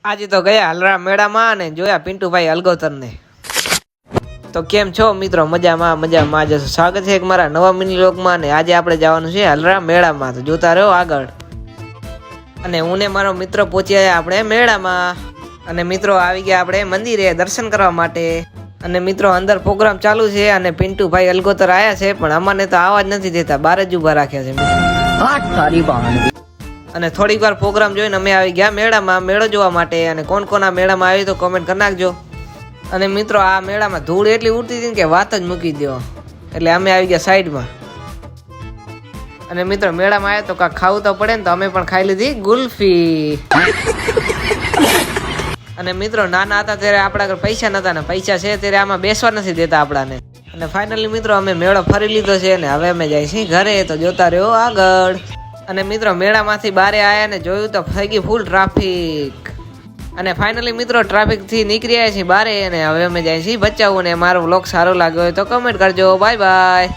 આજે તો ગયા હલરા મેળામાં અને જોયા પિન્ટુભાઈ અલગોતરને. તો કેમ છો મિત્રો? મજામાં જશો. સ્વાગત છે એક મારા નવા મિની વ્લોગમાં. અને આજે આપણે જવાનું છે હલરા મેળામાં, તો જોતા રહો આગળ. અને હું ને મારો મિત્ર પહોંચી આવ્યા આપણે મેળામાં. અને મિત્રો આવી ગયા આપણે મંદિરે દર્શન કરવા માટે. અને મિત્રો અંદર પ્રોગ્રામ ચાલુ છે અને પિન્ટુભાઈ અલગોતર આવ્યા છે, પણ અમાને તો આવા જ નથી દેતા, બહાર જ ઊભા રાખ્યા છે. અને થોડીક વાર પ્રોગ્રામ જોઈને અમે આવી ગયા મેળામાં, મેળો જોવા માટે. અને કોણ કોણ આ મેળામાં આવ્યું તો કોમેન્ટ કરી નાખજો. અને મિત્રો આ મેળામાં ધૂળ એટલી ઉડતી હતી કે વાત જ મૂકી દો, એટલે અમે આવી ગયા સાઈડમાં. અને મિત્રો મેળામાં આવ્યા તો કાંઈક ખાવું તો પડે ને, તો અમે પણ ખાઈ લીધી ગુલ્ફી. અને મિત્રો નાના હતા ત્યારે આપણા ઘર પૈસા નતા, ને પૈસા છે ત્યારે આમાં બેસવા નથી દેતા આપણાને. અને ફાઇનલી મિત્રો અમે મેળો ફરી લીધો છે અને હવે અમે જાય છીએ ઘરે, તો જોતા રહ્યો આગળ. અને મિત્રો મેળામાંથી બહાર આવ્યા ને જોયું તો થઈ ગઈ ફૂલ ટ્રાફિક. અને ફાઇનલી મિત્રો ટ્રાફિકથી નીકળી આવ્યા છીએ બહાર, અને હવે અમે જાય છીએ બચાવું. અને મારો વ્લોગ સારો લાગ્યો હોય તો કમેન્ટ કરજો. Bye bye.